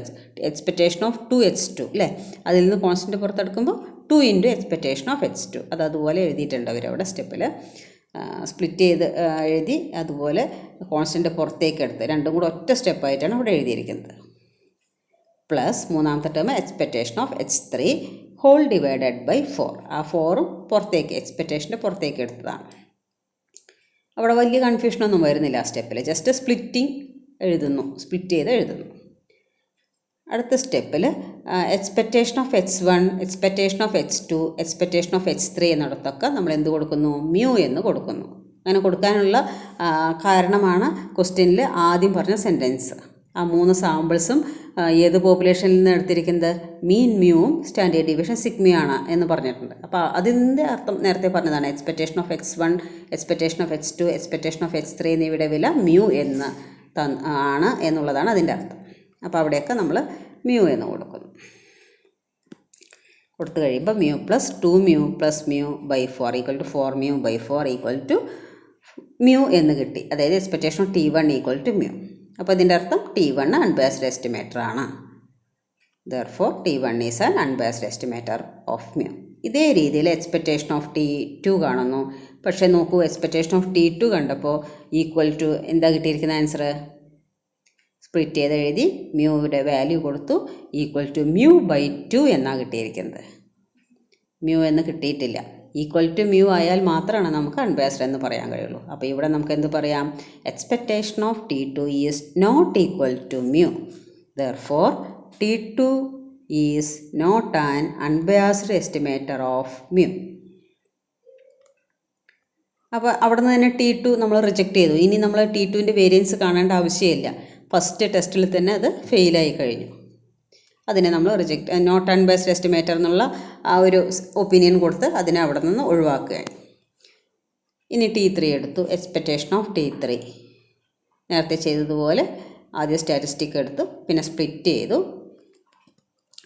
എക്സ്പെക്റ്റേഷൻ ഓഫ് 2H2 അല്ലേ? അതിൽ നിന്ന് കോൺസ്റ്റൻറ്റ് പുറത്തെടുക്കുമ്പോൾ 2 × എക്സ്പെക്റ്റേഷൻ ഓഫ് H2. അത് അതുപോലെ എഴുതിയിട്ടുണ്ട് അവരവിടെ സ്റ്റെപ്പിൽ. സ്പ്ലിറ്റ് ചെയ്ത് എഴുതി അതുപോലെ കോൺസ്റ്റൻറ്റ് പുറത്തേക്ക് എടുത്ത് രണ്ടും കൂടെ ഒറ്റ സ്റ്റെപ്പായിട്ടാണ് അവിടെ എഴുതിയിരിക്കുന്നത്. പ്ലസ് മൂന്നാമത്തെ term expectation of H3 whole divided by 4. ആ 4ഉം പുറത്തേക്ക് എക്സ്പെക്റ്റേഷൻ്റെ പുറത്തേക്ക് എടുത്തതാണ്. അവിടെ വലിയ കൺഫ്യൂഷനൊന്നും വരുന്നില്ല ആ സ്റ്റെപ്പിൽ. ജസ്റ്റ് സ്പ്ലിറ്റിങ് എഴുതുന്നു, സ്പ്ലിറ്റ് ചെയ്ത് എഴുതുന്നു. അടുത്ത സ്റ്റെപ്പിൽ expectation of H1, expectation of H2, expectation of H3 എന്നിടത്തൊക്കെ നമ്മൾ എന്ത് കൊടുക്കുന്നു? മ്യൂ എന്ന് കൊടുക്കുന്നു. അങ്ങനെ കൊടുക്കാനുള്ള കാരണമാണ് ക്വസ്റ്റ്യനിൽ ആദ്യം പറഞ്ഞ സെൻറ്റൻസ്. ആ 3 സാമ്പിൾസും ഏത് പോപ്പുലേഷനിൽ നിന്ന് എടുത്തിരിക്കുന്നത്? മീൻ മ്യൂവും സ്റ്റാൻഡേർഡ് ഡീവിയേഷൻ സിഗ്മയാണ് എന്ന് പറഞ്ഞിട്ടുണ്ട്. അപ്പോൾ അതിൻ്റെ അർത്ഥം നേരത്തെ പറഞ്ഞതാണ്. Expectation of H1, expectation of H2, expectation of H3 എന്നിവയുടെ വില മ്യൂ എന്ന് ആണ് എന്നുള്ളതാണ് അതിൻ്റെ അർത്ഥം. അപ്പോൾ അവിടെയൊക്കെ നമ്മൾ മ്യൂ എന്ന് കൊടുക്കുന്നു. കൊടുത്തു കഴിയുമ്പോൾ mu plus 2 mu plus mu by 4 equal to 4 mu by 4 equal to mu എന്ന് കിട്ടി. അതായത് expectation of T1 equal to mu. അപ്പോൾ ഇതിൻ്റെ അർത്ഥം T1 അൺബയാസ്ഡ് എസ്റ്റിമേറ്റർ ആണ്. Therefore T1 is an unbiased estimator of mu. ഇതേ രീതിയിൽ എക്സ്പെക്റ്റേഷൻ ഓഫ് T2 കാണുന്നു. പക്ഷേ നോക്കൂ, എക്സ്പെക്റ്റേഷൻ ഓഫ് T2 കണ്ടപ്പോൾ ഈക്വൽ ടു എന്താ കിട്ടിയിരിക്കുന്ന ആൻസർ? സ്പ്ലിറ്റ് ചെയ്ത് എഴുതി മ്യൂയുടെ വാല്യൂ കൊടുത്തു. ഈക്വൽ ടു മ്യൂ ബൈ 2 എന്നാണ് കിട്ടിയിരിക്കുന്നത്. മ്യൂ എന്ന് കിട്ടിയിട്ടില്ല. ഈക്വൽ ടു മ്യൂ ആയാൽ മാത്രമാണ് നമുക്ക് അൺബയാസ്ഡ് എന്ന് പറയാൻ കഴിയുള്ളൂ. അപ്പോൾ ഇവിടെ നമുക്ക് എന്ത് പറയാം? Expectation of T2 is not equal to mu. Therefore T2 is not an unbiased estimator of mu. അപ്പോൾ അവിടെ നിന്ന് തന്നെ T2 നമ്മൾ റിജക്റ്റ് ചെയ്തു. ഇനി നമ്മൾ T2ൻ്റെ വേരിയൻസ് കാണേണ്ട ആവശ്യമില്ല. ഫസ്റ്റ് ടെസ്റ്റിൽ തന്നെ അത് ഫെയിലായി കഴിഞ്ഞു. അതിനെ നമ്മൾ റിജക്റ്റ് നോട്ട് അൺബയസ്ഡ് എസ്റ്റിമേറ്റർ എന്നുള്ള ആ ഒരു ഒപ്പീനിയൻ കൊടുത്ത് അതിനെ അവിടെ നിന്ന് ഒഴിവാക്കുകയാണ്. ഇനി T3 എടുത്തു. എക്സ്പെക്റ്റേഷൻ ഓഫ് T3 നേരത്തെ ചെയ്തതുപോലെ ആദ്യം സ്റ്റാറ്റിസ്റ്റിക് എടുത്തു, പിന്നെ സ്പ്ലിറ്റ് ചെയ്തു.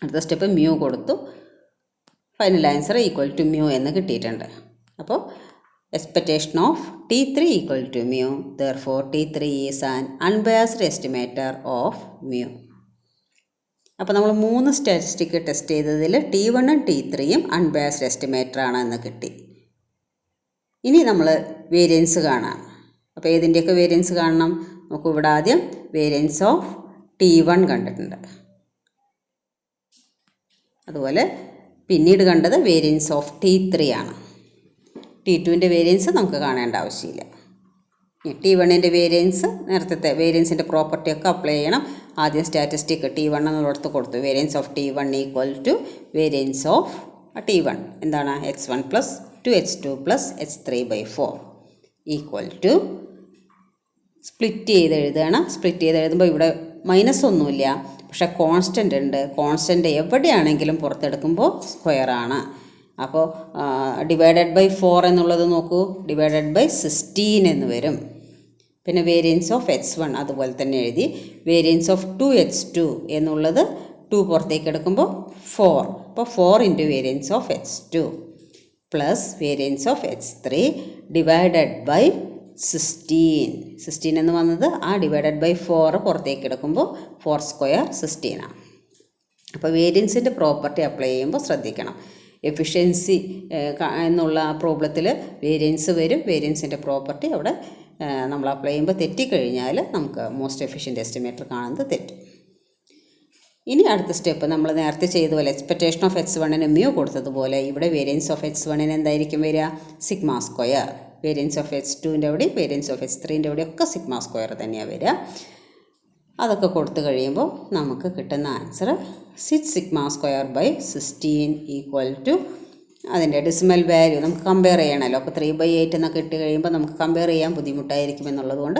അടുത്ത സ്റ്റെപ്പ് മ്യൂ കൊടുത്തു. Final answer equal to mu എന്ന് കിട്ടിയിട്ടുണ്ട്. അപ്പോൾ expectation of T3 equal to mu, therefore T3 is an unbiased estimator of mu. അപ്പോൾ നമ്മൾ 3 സ്റ്റാറ്റിസ്റ്റിക് ടെസ്റ്റ് ചെയ്തതിൽ T1ഉം T3യും അൺബയസ്ഡ് എസ്റ്റിമേറ്റർ ആണ് എന്ന് കിട്ടി. ഇനി നമ്മൾ വേരിയൻസ് കാണാം. അപ്പോൾ ഏതിൻ്റെയൊക്കെ വേരിയൻസ് കാണണം? നമുക്ക് ഇവിടെ ആദ്യം വേരിയൻസ് ഓഫ് T1 കണ്ടിട്ടുണ്ട്. അതുപോലെ പിന്നീട് കണ്ടത് വേരിയൻസ് ഓഫ് T3 ആണ്. T2ൻ്റെ വേരിയൻസ് നമുക്ക് കാണേണ്ട ആവശ്യമില്ല. T1ൻ്റെ വേരിയൻസ് നേരത്തെ വേരിയൻസിൻ്റെ പ്രോപ്പർട്ടിയൊക്കെ അപ്ലൈ ചെയ്യണം. ആദ്യം സ്റ്റാറ്റിസ്റ്റിക് T1 എന്നുള്ളടത്ത് കൊടുത്തു. Variance of T1 equal to variance of T1 എന്താണ്? x1 plus 2h2 plus h3/4 equal to split ചെയ്ത് എഴുതുകയാണ്. സ്പ്ലിറ്റ് ചെയ്ത് എഴുതുമ്പോൾ ഇവിടെ മൈനസ് ഒന്നുമില്ല, പക്ഷേ കോൺസ്റ്റൻ്റ് ഉണ്ട്. കോൺസ്റ്റൻ്റ് എവിടെയാണെങ്കിലും പുറത്തെടുക്കുമ്പോൾ സ്ക്വയറാണ്. അപ്പോൾ ഡിവൈഡഡ് ബൈ 4 എന്നുള്ളത് നോക്കൂ, ഡിവൈഡഡ് ബൈ 16 എന്ന് വരും. പിന്നെ വേരിയൻസ് ഓഫ് h1 അതുപോലെ തന്നെ എഴുതി. വേരിയൻസ് ഓഫ് 2h2 എന്നുള്ളത് 2 പുറത്തേക്ക് എടുക്കുമ്പോൾ 4. അപ്പോൾ 4 into variance of h2 plus variance of h3 divided by 16 എന്ന് വന്നത് ആ ഡിവൈഡഡ് ബൈ 4 പുറത്തേക്ക് എടുക്കുമ്പോൾ 4 സ്ക്വയർ 16 ആണ്. അപ്പോൾ വേരിയൻസിൻ്റെ പ്രോപ്പർട്ടി അപ്ലൈ ചെയ്യുമ്പോൾ ശ്രദ്ധിക്കണം. എഫിഷ്യൻസി എന്നുള്ള പ്രോബ്ലത്തിൽ വേരിയൻസ് വരും. വേരിയൻസിൻ്റെ പ്രോപ്പർട്ടി അവിടെ നമ്മൾ അപ്ലൈ ചെയ്യുമ്പോൾ തെറ്റിക്കഴിഞ്ഞാൽ നമുക്ക് മോസ്റ്റ് എഫിഷ്യൻ്റ് എസ്റ്റിമേറ്റർ കാണുന്നത് തെറ്റും. ഇനി അടുത്ത സ്റ്റെപ്പ് നമ്മൾ നേരത്തെ ചെയ്തതുപോലെ എക്സ്പെക്റ്റേഷൻ ഓഫ് h1ന് മ്യൂ കൊടുത്തതുപോലെ ഇവിടെ വേരിയൻസ് ഓഫ് h1ന് എന്തായിരിക്കും വരിക? Sigma square. വേരിയൻസ് ഓഫ് h2ൻ്റെ അവിടെ വേരിയൻസ് ഓഫ് h3ൻ്റെ അവിടെ ഒക്കെ സിഗ്മ സ്ക്വയർ തന്നെയാണ് വരിക. അതൊക്കെ കൊടുത്തു കഴിയുമ്പോൾ നമുക്ക് കിട്ടുന്ന answer 6 sigma square by 16 equal to അതിൻ്റെ ഡെസിമൽ വാല്യൂ നമുക്ക് കമ്പയർ ചെയ്യണമല്ലോ. അപ്പോൾ 3/8 എന്നൊക്കെ ഇട്ട് കഴിയുമ്പോൾ നമുക്ക് കമ്പയർ ചെയ്യാൻ ബുദ്ധിമുട്ടായിരിക്കും എന്നുള്ളത് കൊണ്ട്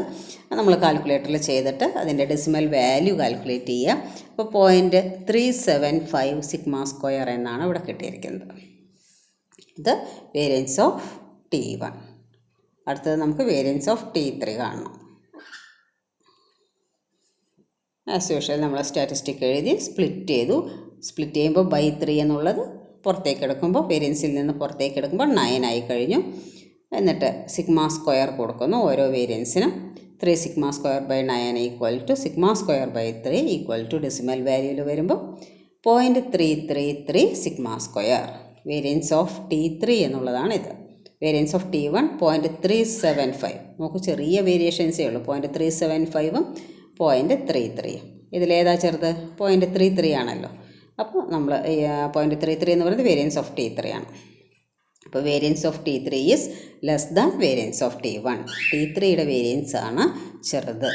നമ്മൾ കാൽക്കുലേറ്ററിൽ ചെയ്തിട്ട് അതിൻ്റെ ഡെസിമൽ വാല്യൂ കാൽക്കുലേറ്റ് ചെയ്യുക. അപ്പോൾ 0.375 സിഗ്മ സ്ക്വയർ എന്നാണ് ഇവിടെ കിട്ടിയിരിക്കുന്നത്. ഇത് വേരിയൻസ് ഓഫ് T1. അടുത്തത് നമുക്ക് വേരിയൻസ് ഓഫ് T3 കാണണം. ആസ് യൂഷ്വൽ നമ്മൾ സ്റ്റാറ്റിസ്റ്റിക് എഴുതി സ്പ്ലിറ്റ് ചെയ്തു. സ്പ്ലിറ്റ് ചെയ്യുമ്പോൾ ബൈ 3 എന്നുള്ളത് പുറത്തേക്ക് എടുക്കുമ്പോൾ വേരിയൻസിൽ നിന്ന് പുറത്തേക്ക് എടുക്കുമ്പോൾ 9 ആയി കഴിഞ്ഞു. എന്നിട്ട് സിഗ്മ സ്ക്വയർ കൊടുക്കുന്നു ഓരോ വേരിയൻസിനും. 3 sigma square by 9 equal to sigma square by 3 equal to decimal വാല്യൂയിൽ വരുമ്പോൾ 0.333 sigma square. Variance of T3 എന്നുള്ളതാണ് ഇത്. Variance of T1 0.375. നമുക്ക് ചെറിയ വേരിയേഷൻസേ ഉള്ളൂ. 0.375ഉം 0.33. ഇതിലേതാ ചെറുത്? 0.33 ആണല്ലോ. അപ്പോൾ നമ്മൾ 0.33 എന്ന് പറയുന്നത് വേരിയൻസ് ഓഫ് T3 ആണ്. അപ്പോൾ variance of T3 is less than variance of T1. T3യുടെ വേരിയൻസ് ആണ് ചെറുത്.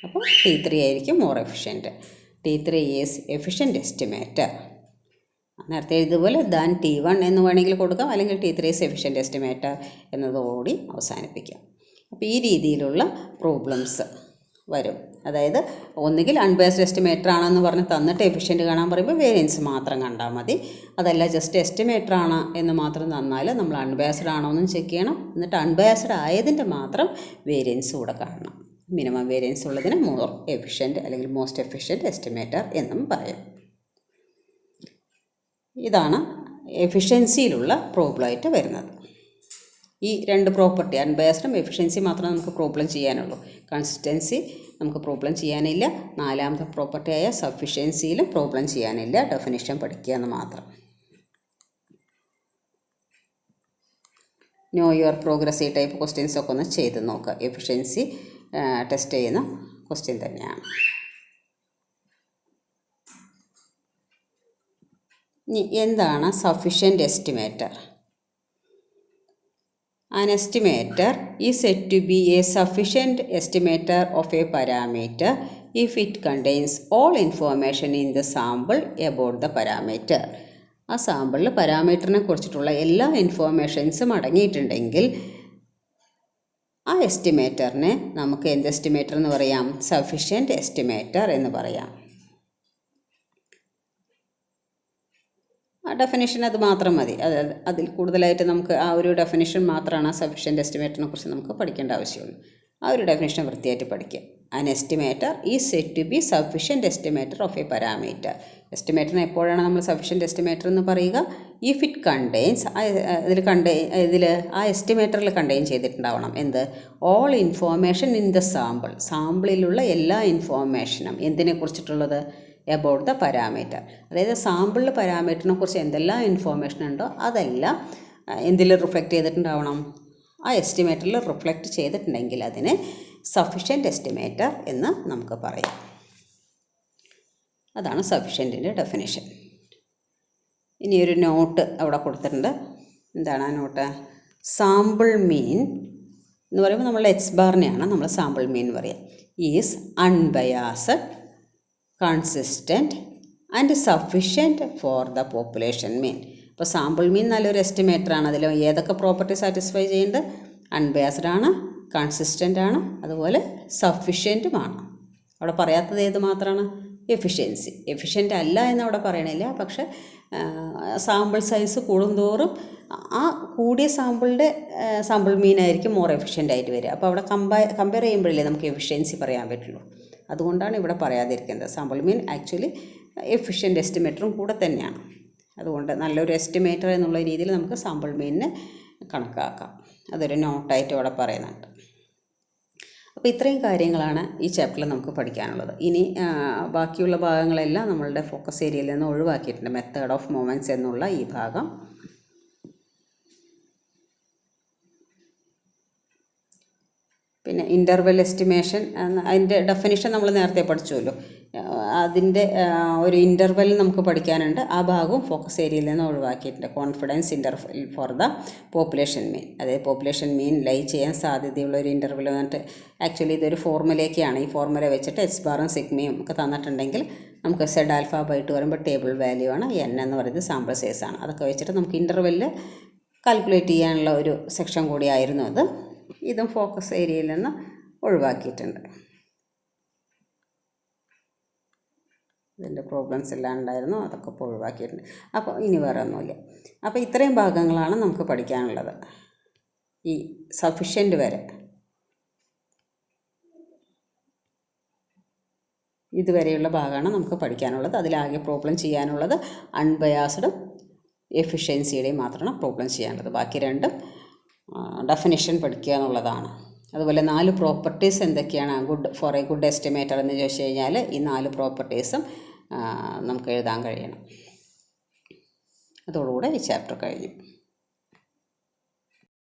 അപ്പോൾ T3 ആയിരിക്കും more efficient. T3 is efficient estimator. നേരത്തെ ഇതുപോലെ ദാൻ T1 എന്ന് വേണമെങ്കിൽ കൊടുക്കാം, അല്ലെങ്കിൽ T3 ഈസ് എഫിഷ്യൻറ്റ് എസ്റ്റിമേറ്റർ എന്നതോടുകൂടി അവസാനിപ്പിക്കാം. അപ്പോൾ ഈ രീതിയിലുള്ള പ്രോബ്ലംസ് വരും. അതായത് ഒന്നുകിൽ അൺബേസ്ഡ് എസ്റ്റിമേറ്റർ ആണെന്ന് പറഞ്ഞ് തന്നിട്ട് എഫിഷ്യൻറ്റ് കാണാൻ പറയുമ്പോൾ വേരിയൻസ് മാത്രം കണ്ടാൽ മതി. അതല്ല ജസ്റ്റ് എസ്റ്റിമേറ്റർ ആണ് എന്ന് മാത്രം തന്നാൽ നമ്മൾ അൺബേസ്ഡ് ആണോ എന്നും ചെക്ക് ചെയ്യണം. എന്നിട്ട് അൺബേസ്ഡ് ആയതിൻ്റെ മാത്രം വേരിയൻസ് കൂടെ കാണണം. മിനിമം വേരിയൻസ് ഉള്ളതിന് മോർ എഫിഷ്യൻറ്റ് അല്ലെങ്കിൽ മോസ്റ്റ് എഫിഷ്യൻറ്റ് എസ്റ്റിമേറ്റർ എന്നും പറയും. ഇതാണ് എഫിഷ്യൻസിയിലുള്ള പ്രോബ്ലമായിട്ട് വരുന്നത്. ഈ രണ്ട് പ്രോപ്പർട്ടി അൺബയസ്ഡും എഫിഷ്യൻസി മാത്രമേ നമുക്ക് പ്രോബ്ലം ചെയ്യാനുള്ളൂ. കൺസിസ്റ്റൻസി നമുക്ക് പ്രോബ്ലം ചെയ്യാനില്ല. നാലാമത്തെ പ്രോപ്പർട്ടിയായ സഫിഷ്യൻസിയിലും പ്രോബ്ലം ചെയ്യാനില്ല. ഡെഫിനിഷൻ പഠിക്കുക എന്ന് മാത്രം. നോ യുവർ പ്രോഗ്രസ് ഈ ടൈപ്പ് ക്വസ്റ്റ്യൻസ് ഒക്കെ ഒന്ന് ചെയ്ത് നോക്കുക. എഫിഷ്യൻസി ടെസ്റ്റ് ചെയ്യുന്ന ക്വസ്റ്റ്യൻ തന്നെയാണ്. ഇനി എന്താണ് sufficient estimator? An estimator is said to be a sufficient estimator of a parameter if it contains all information in the sample about the parameter. ആ സാമ്പിളിൽ പാരാമീറ്ററിനെ കുറിച്ചിട്ടുള്ള എല്ലാ ഇൻഫോർമേഷൻസും അടങ്ങിയിട്ടുണ്ടെങ്കിൽ ആ എസ്റ്റിമേറ്ററിനെ നമുക്ക് എന്ത് എസ്റ്റിമേറ്റർ എന്ന് പറയാം? സഫിഷ്യൻറ്റ് എസ്റ്റിമേറ്റർ എന്ന് പറയാം. ആ ഡെഫിനിഷൻ അത് മാത്രം മതി. അതിൽ കൂടുതലായിട്ട് നമുക്ക് ആ ഒരു ഡെഫിനിഷൻ മാത്രമാണ് ആ സഫിഷ്യൻറ്റ് എസ്റ്റിമേറ്ററിനെ കുറിച്ച് നമുക്ക് പഠിക്കേണ്ട ആവശ്യമുള്ളൂ. ആ ഒരു ഡെഫിനിഷൻ വൃത്തിയായിട്ട് പഠിക്കുക. An estimator is said to be sufficient estimator of a parameter. എസ്റ്റിമേറ്ററിന് എപ്പോഴാണ് നമ്മൾ സഫിഷ്യൻറ്റ് എസ്റ്റിമേറ്റർ എന്ന് പറയുക? ഇഫ് ഇറ്റ് കണ്ടെയ്ൻസ്, ഇതിൽ ആ എസ്റ്റിമേറ്ററിൽ കണ്ടെയ്ൻ ചെയ്തിട്ടുണ്ടാവണം എന്ത്? All information in the sample. സാമ്പിളിലുള്ള എല്ലാ ഇൻഫോർമേഷനും എന്തിനെ കുറിച്ചിട്ടുള്ളത്? About the parameter. അതായത് സാമ്പിളിൽ പാരാമീറ്ററിനെ കുറിച്ച് എന്തെല്ലാം ഇൻഫോർമേഷൻ ഉണ്ടോ അതെല്ലാം എന്തിൽ റിഫ്ലക്റ്റ് ചെയ്തിട്ടുണ്ടാവണം? ആ എസ്റ്റിമേറ്ററിൽ റിഫ്ലക്റ്റ് ചെയ്തിട്ടുണ്ടെങ്കിൽ അതിനെ സഫിഷ്യൻറ്റ് എസ്റ്റിമേറ്റർ എന്ന് നമുക്ക് പറയാം. അതാണ് സഫിഷ്യൻറ്റിൻ്റെ ഡെഫിനിഷൻ. ഇനി ഒരു നോട്ട് അവിടെ കൊടുത്തിട്ടുണ്ട്. എന്താണ് ആ നോട്ട്? സാമ്പിൾ മീൻ എന്ന് പറയുമ്പോൾ നമ്മൾ എക്സ് ബാറിനെയാണ് നമ്മൾ സാമ്പിൾ മീൻ എന്ന് പറയുക. Is unbiased, consistent and sufficient for the population mean. അപ്പോൾ സാമ്പിൾ മീൻ നല്ലൊരു എസ്റ്റിമേറ്ററാണ്. അതിൽ ഏതൊക്കെ പ്രോപ്പർട്ടി സാറ്റിസ്ഫൈ ചെയ്യുന്നുണ്ട്? അൺബയാസ്ഡ് ആണ്, കൺസിസ്റ്റൻ്റ് ആണ്, അതുപോലെ സഫിഷ്യൻറ്റുമാണ്. അവിടെ പറയാത്തത് ഏത് മാത്രമാണ്? എഫിഷ്യൻസി. എഫിഷ്യൻ്റ് അല്ല എന്നവിടെ പറയണില്ല. പക്ഷേ സാമ്പിൾ സൈസ് കൂടുന്തോറും ആ കൂടിയ സാമ്പിൾ മീനായിരിക്കും മോർ എഫിഷ്യൻ്റ് ആയിട്ട് വരിക. അപ്പോൾ അവിടെ കമ്പയർ ചെയ്യുമ്പോഴല്ലേ നമുക്ക് എഫിഷ്യൻസി പറയാൻ പറ്റുള്ളൂ. അതുകൊണ്ടാണ് ഇവിടെ പറയാതിരിക്കുന്നത്. സാമ്പിൾ മീൻ ആക്ച്വലി എഫിഷ്യൻ്റ് എസ്റ്റിമേറ്ററും കൂടെ തന്നെയാണ്. അതുകൊണ്ട് നല്ലൊരു എസ്റ്റിമേറ്റർ എന്നുള്ള രീതിയിൽ നമുക്ക് സാമ്പിൾ മീനിനെ കണക്കാക്കാം. അതൊരു നോട്ടായിട്ട് ഇവിടെ പറയുന്നുണ്ട്. അപ്പോൾ ഇത്രയും കാര്യങ്ങളാണ് ഈ ചാപ്റ്ററിൽ നമുക്ക് പഠിക്കാനുള്ളത്. ഇനി ബാക്കിയുള്ള ഭാഗങ്ങളെല്ലാം നമ്മളുടെ ഫോക്കസ് ഏരിയയിൽ നിന്ന് ഒഴിവാക്കിയിട്ടുണ്ട്. മെത്തേഡ് ഓഫ് മൂവ്മെൻറ്റ്സ് എന്നുള്ള ഈ ഭാഗം. പിന്നെ ഇൻ്റർവെൽ എസ്റ്റിമേഷൻ, അതിൻ്റെ ഡെഫിനിഷൻ നമ്മൾ നേരത്തെ പഠിച്ചുവല്ലോ. അതിൻ്റെ ഒരു ഇൻ്റർവെൽ നമുക്ക് പഠിക്കാനുണ്ട്. ആ ഭാഗവും ഫോക്കസ് ഏരിയയിൽ നിന്ന് ഒഴിവാക്കിയിട്ടുണ്ട്. Confidence interval for the population mean. അതായത് പോപ്പുലേഷൻ മീൻ ലൈ ചെയ്യാൻ സാധ്യതയുള്ള ഒരു ഇൻ്റർവെൽ വന്നിട്ട് ആക്ച്വലി ഇതൊരു ഫോർമുലയൊക്കെയാണ്. ഈ ഫോർമുല വെച്ചിട്ട് എക്സ് ബാറും സിഗ്മയും ഒക്കെ തന്നിട്ടുണ്ടെങ്കിൽ നമുക്ക് സെഡ് ആൽഫ ബൈ 2 വരുമ്പോൾ ടേബിൾ വാല്യൂ ആണ്. എൻ എന്ന് പറയുന്നത് സാമ്പിൾ സൈസ് ആണ്. അതൊക്കെ വെച്ചിട്ട് നമുക്ക് ഇൻ്റർവെല്ലിൽ കാൽക്കുലേറ്റ് ചെയ്യാനുള്ള ഒരു സെക്ഷൻ കൂടിയായിരുന്നു അത്. ഇതും ഫോക്കസ് ഏരിയയിൽ നിന്ന് ഒഴിവാക്കിയിട്ടുണ്ട്. ഇതിൻ്റെ പ്രോബ്ലംസ് എല്ലാം ഉണ്ടായിരുന്നു, അതൊക്കെ ഇപ്പോൾ ഒഴിവാക്കിയിട്ടുണ്ട്. അപ്പോൾ ഇനി വേറെ ഒന്നുമില്ല. അപ്പോൾ ഇത്രയും ഭാഗങ്ങളാണ് നമുക്ക് പഠിക്കാനുള്ളത്. ഈ സഫിഷ്യൻ്റ് വരെ ഇതുവരെയുള്ള ഭാഗമാണ് നമുക്ക് പഠിക്കാനുള്ളത്. അതിലാകെ പ്രോബ്ലം ചെയ്യാനുള്ളത് അൺബയാസ്ഡും എഫിഷ്യൻസിയുടെയും മാത്രമാണ് പ്രോബ്ലം ചെയ്യാനുള്ളത്. ബാക്കി രണ്ടും ഡെഫിനിഷൻ പഠിക്കുക എന്നുള്ളതാണ്. അതുപോലെ 4 പ്രോപ്പർട്ടീസ് എന്തൊക്കെയാണ് ഫോർ എ ഗുഡ് എസ്റ്റിമേറ്റർ എന്ന് ചോദിച്ചു കഴിഞ്ഞാൽ ഈ 4 പ്രോപ്പർട്ടീസും നമുക്ക് എഴുതാൻ കഴിയണം. അതോടുകൂടെ ഈ ചാപ്റ്റർ കഴിഞ്ഞു.